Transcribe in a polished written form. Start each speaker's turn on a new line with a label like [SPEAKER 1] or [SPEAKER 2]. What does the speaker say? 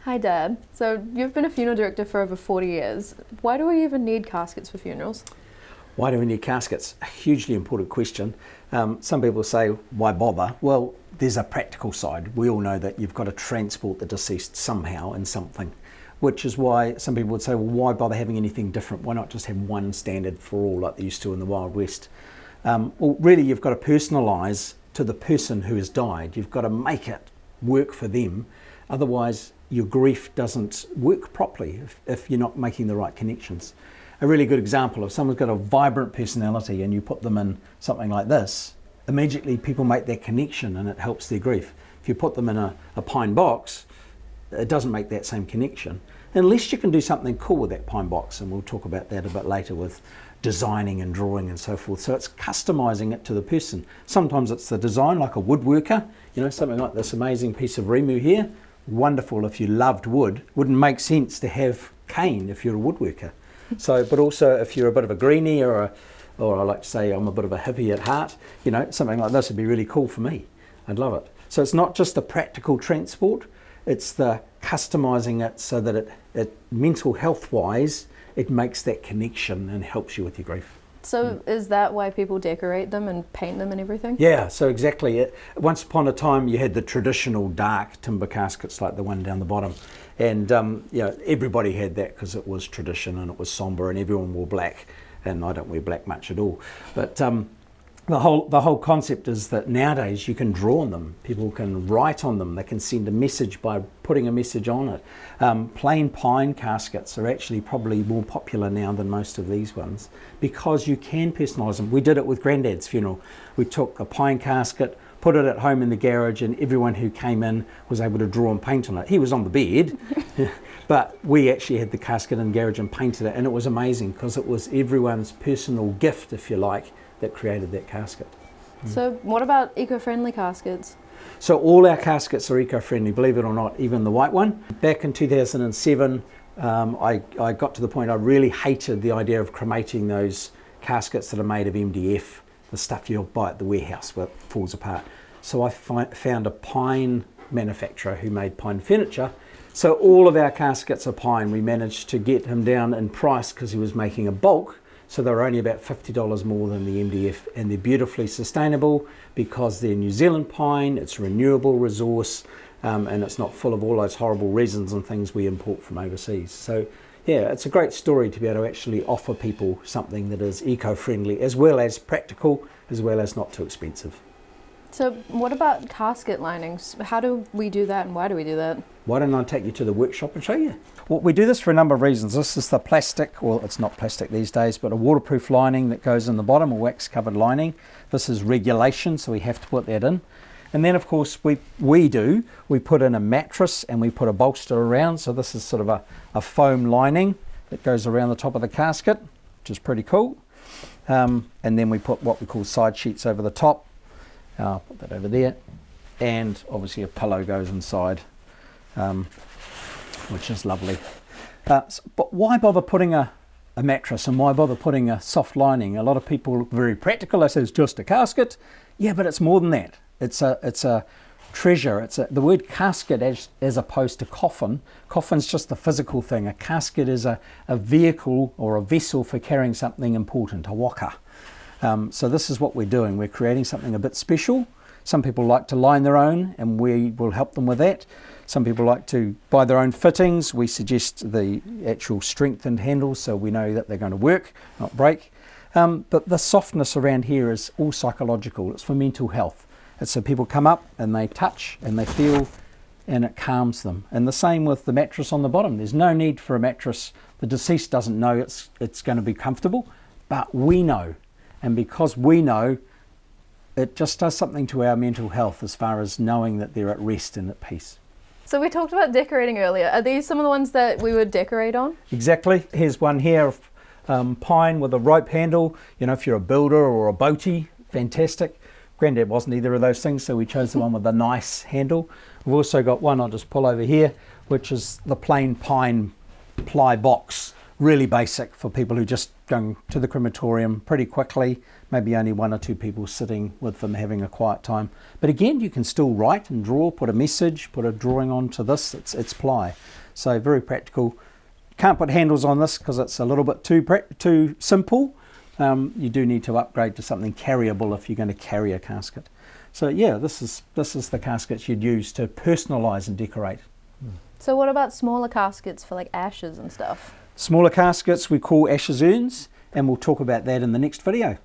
[SPEAKER 1] Hi Dad. So you've been a funeral director for over 40 years. Why do we even need caskets for funerals?
[SPEAKER 2] Why do we need caskets? A hugely important question. Some people say, why bother? Well, there's a practical side. We all know that you've got to transport the deceased somehow in something, which is why some people would say, well, why bother having anything different? Why not just have one standard for all like they used to in the Wild West? Well, really, you've got to personalise to the person who has died. You've got to make it work for them. Otherwise, your grief doesn't work properly if you're not making the right connections. A really good example, if someone's got a vibrant personality and you put them in something like this, immediately people make that connection and it helps their grief. If you put them in a pine box, it doesn't make that same connection. Unless you can do something cool with that pine box, and we'll talk about that a bit later with designing and drawing and so forth. So it's customizing it to the person. Sometimes it's the design, like a woodworker, something like this amazing piece of rimu here. Wonderful if you loved wood. Wouldn't make sense to have cane if you're a woodworker. So, but also if you're a bit of a greenie or I like to say I'm a bit of a hippie at heart, something like this would be really cool for me. I'd love it. So it's not just the practical transport, it's the customizing it so that it mental health wise, it makes that connection and helps you with your grief.
[SPEAKER 1] So is that why people decorate them and paint them and everything?
[SPEAKER 2] Yeah, so exactly. Once upon a time you had the traditional dark timber caskets like the one down the bottom, and everybody had that because it was tradition and it was somber and everyone wore black, and I don't wear black much at all. But the whole concept is that nowadays you can draw on them, people can write on them, they can send a message by putting a message on it. Plain pine caskets are actually probably more popular now than most of these ones because you can personalise them. We did it with Granddad's funeral. We took a pine casket, put it at home in the garage, and everyone who came in was able to draw and paint on it. He was on the bed, but we actually had the casket in the garage and painted it, and it was amazing because it was everyone's personal gift, if you like, that created that casket.
[SPEAKER 1] So what about eco-friendly caskets?
[SPEAKER 2] So all our caskets are eco-friendly, believe it or not, even the white one. Back in 2007, I got to the point I really hated the idea of cremating those caskets that are made of MDF, the stuff you'll buy at the warehouse where it falls apart. So I found a pine manufacturer who made pine furniture. So all of our caskets are pine. We managed to get him down in price because he was making a bulk. So they're only about $50 more than the MDF, and they're beautifully sustainable because they're New Zealand pine, it's a renewable resource, and it's not full of all those horrible resins and things we import from overseas. So yeah, it's a great story to be able to actually offer people something that is eco-friendly as well as practical, as well as not too expensive.
[SPEAKER 1] So what about casket linings? How do we do that and why do we do that?
[SPEAKER 2] Why don't I take you to the workshop and show you? Well, we do this for a number of reasons. This is the plastic, well, it's not plastic these days, but a waterproof lining that goes in the bottom, a wax covered lining. This is regulation, so we have to put that in. And then of course we put in a mattress and we put a bolster around. So this is sort of a foam lining that goes around the top of the casket, which is pretty cool. And then we put what we call side sheets over the top. I'll put that over there. And obviously a pillow goes inside, which is lovely. But why bother putting a mattress and why bother putting a soft lining? A lot of people look very practical. They say it's just a casket. Yeah, but it's more than that. It's a treasure. The word casket as opposed to coffin. Coffin's just the physical thing. A casket is a vehicle or a vessel for carrying something important, a waka. So this is what we're doing. We're creating something a bit special. Some people like to line their own and we will help them with that. Some people like to buy their own fittings. We suggest the actual strengthened handles so we know that they're going to work, not break. But the softness around here is all psychological. It's for mental health. It's so people come up and they touch and they feel and it calms them. And the same with the mattress on the bottom. There's no need for a mattress. The deceased doesn't know it's going to be comfortable, but we know. And because we know, it just does something to our mental health as far as knowing that they're at rest and at peace.
[SPEAKER 1] So we talked about decorating earlier. Are these some of the ones that we would decorate on?
[SPEAKER 2] Exactly. Here's one here of pine with a rope handle. If you're a builder or a boatie, fantastic. Granddad wasn't either of those things, so we chose the one with a nice handle. We've also got one I'll just pull over here, which is the plain pine ply box. really basic for people who just go to the crematorium pretty quickly, maybe only 1 or 2 people sitting with them having a quiet time. But again, you can still write and draw, put a message, put a drawing onto this. It's ply, so very practical. Can't put handles on this because it's a little bit too simple. You do need to upgrade to something carryable if you're going to carry a casket. So yeah, this is the caskets you'd use to personalise and decorate.
[SPEAKER 1] So what about smaller caskets for like ashes and stuff?
[SPEAKER 2] Smaller caskets we call ashes urns, and we'll talk about that in the next video.